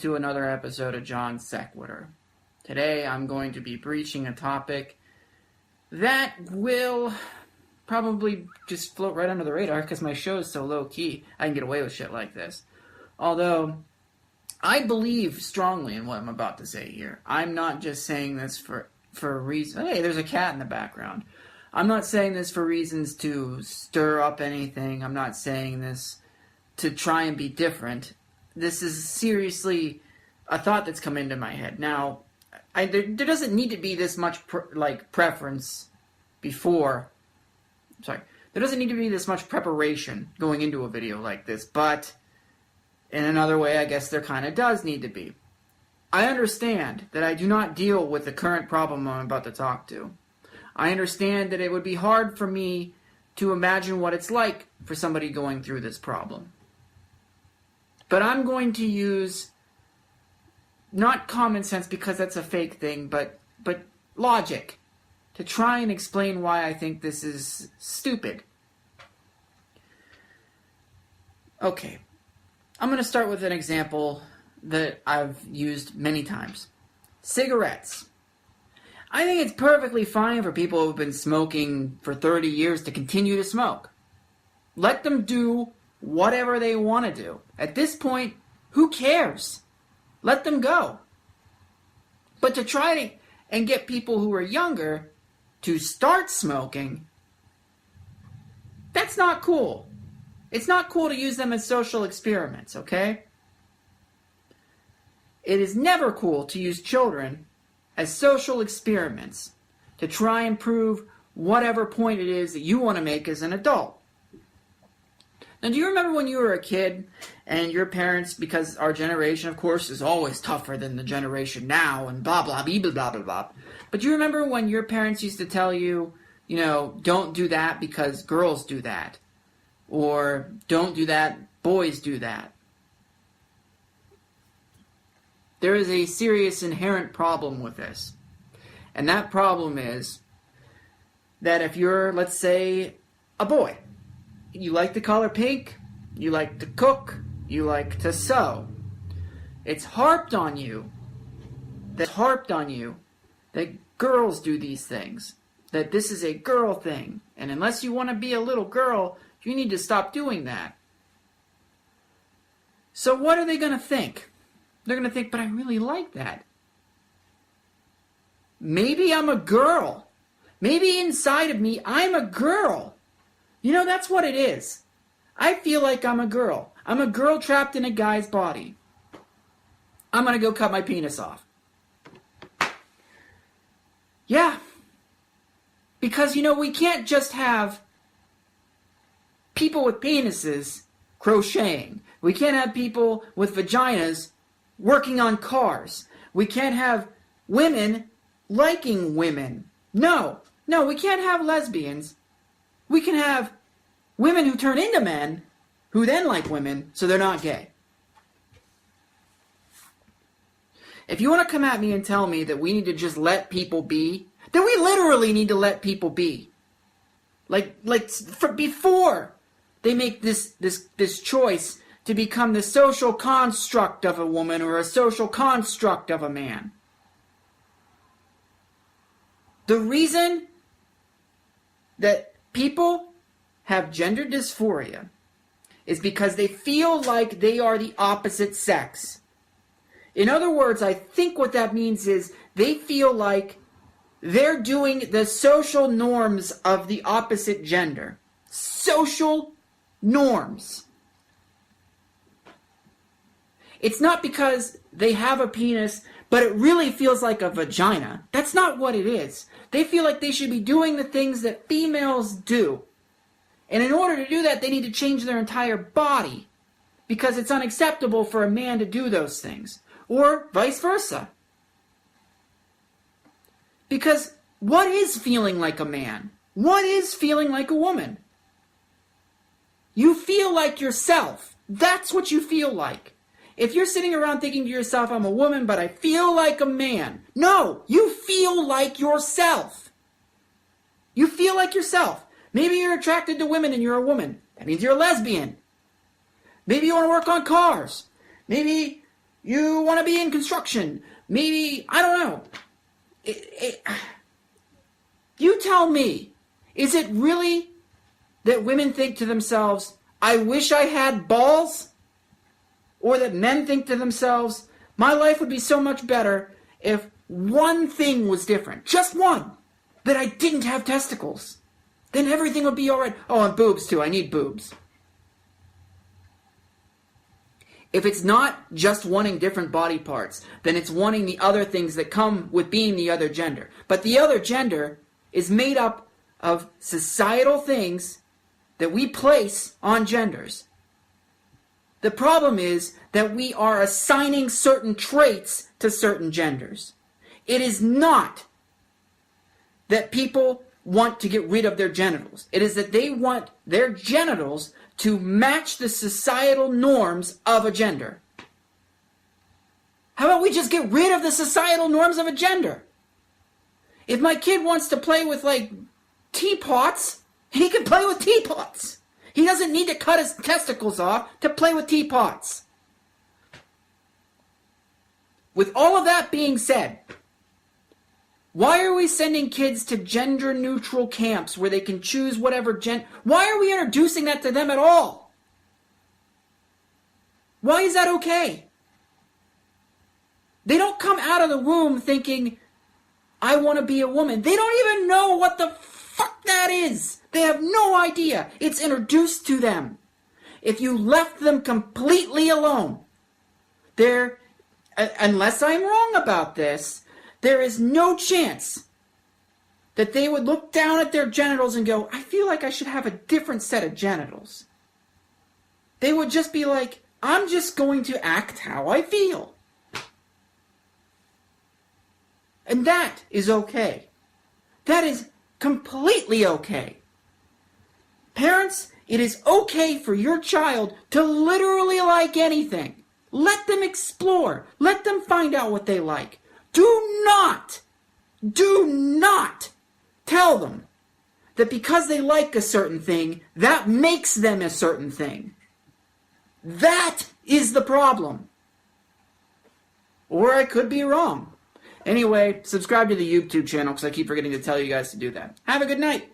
to another episode of John Sequitur. Today I'm going to be breaching a topic that will probably just float right under the radar because my show is so low-key, I can get away with shit like this. Although, I believe strongly in what I'm about to say here. I'm not just saying this for a reason. Hey, there's a cat in the background. I'm not saying this for reasons to stir up anything. I'm not saying this to try and be different. This is seriously a thought that's come into my head. Now, there doesn't need to be this much preference before. Sorry, there doesn't need to be this much preparation going into a video like this, but in another way, I guess there kind of does need to be. I understand that I do not deal with the current problem I'm about to talk to. I understand that it would be hard for me to imagine what it's like for somebody going through this problem. But I'm going to use, not common sense because that's a fake thing, but logic to try and explain why I think this is stupid. Okay, I'm going to start with an example that I've used many times. Cigarettes. I think it's perfectly fine for people who've been smoking for 30 years to continue to smoke. Let them do whatever they want to do. At this point, who cares? Let them go. But to try and get people who are younger to start smoking, that's not cool. It's not cool to use them as social experiments, okay? It is never cool to use children as social experiments to try and prove whatever point it is that you want to make as an adult. Now, do you remember when you were a kid and your parents, because our generation, of course, is always tougher than the generation now and blah, blah, blah, blah, blah, blah. But do you remember when your parents used to tell you, don't do that because girls do that? Or don't do that, boys do that? There is a serious inherent problem with this. And that problem is that if you're, let's say, a boy, you like the color pink, you like to cook, you like to sew. It's harped on you that girls do these things, that this is a girl thing. And unless you want to be a little girl, you need to stop doing that. So what are they going to think? They're going to think, but I really like that. Maybe I'm a girl. Maybe inside of me, I'm a girl. That's what it is. I feel like I'm a girl. I'm a girl trapped in a guy's body. I'm going to go cut my penis off. Yeah. Because, we can't just have people with penises crocheting. We can't have people with vaginas working on cars. We can't have women liking women. No, we can't have lesbians. We can have women who turn into men who then like women, so they're not gay. If you want to come at me and tell me that we need to just let people be, then we literally need to let people be. Before they make this choice to become the social construct of a woman or a social construct of a man. The reason that people have gender dysphoria is because they feel like they are the opposite sex. In other words, I think what that means is they feel like they're doing the social norms of the opposite gender. Social norms. It's not because they have a penis, but it really feels like a vagina. That's not what it is. They feel like they should be doing the things that females do. And in order to do that, they need to change their entire body. Because it's unacceptable for a man to do those things. Or vice versa. Because what is feeling like a man? What is feeling like a woman? You feel like yourself. That's what you feel like. If you're sitting around thinking to yourself, I'm a woman, but I feel like a man. No, you feel like yourself. You feel like yourself. Maybe you're attracted to women and you're a woman. That means you're a lesbian. Maybe you want to work on cars. Maybe You want to be in construction. Maybe, I don't know. You tell me, is it really that women think to themselves, I wish I had balls? Or that men think to themselves, my life would be so much better if one thing was different. Just one. That I didn't have testicles. Then everything would be alright. Oh, and boobs too. I need boobs. If it's not just wanting different body parts, then it's wanting the other things that come with being the other gender. But the other gender is made up of societal things that we place on genders. The problem is that we are assigning certain traits to certain genders. It is not that people want to get rid of their genitals. It is that they want their genitals to match the societal norms of a gender. How about we just get rid of the societal norms of a gender? If my kid wants to play with, teapots, he can play with teapots. He doesn't need to cut his testicles off to play with teapots. With all of that being said, why are we sending kids to gender-neutral camps where they can choose whatever Why are we introducing that to them at all? Why is that okay? They don't come out of the womb thinking, I want to be a woman. They don't even know what the fuck that is. They have no idea. It's introduced to them. If you left them completely alone, unless I'm wrong about this, there is no chance that they would look down at their genitals and go, I feel like I should have a different set of genitals. They would just be like, I'm just going to act how I feel. And that is okay. That is completely okay. Parents, it is okay for your child to literally like anything. Let them explore. Let them find out what they like. Do not tell them that because they like a certain thing, that makes them a certain thing. That is the problem. Or I could be wrong. Anyway, subscribe to the YouTube channel because I keep forgetting to tell you guys to do that. Have a good night.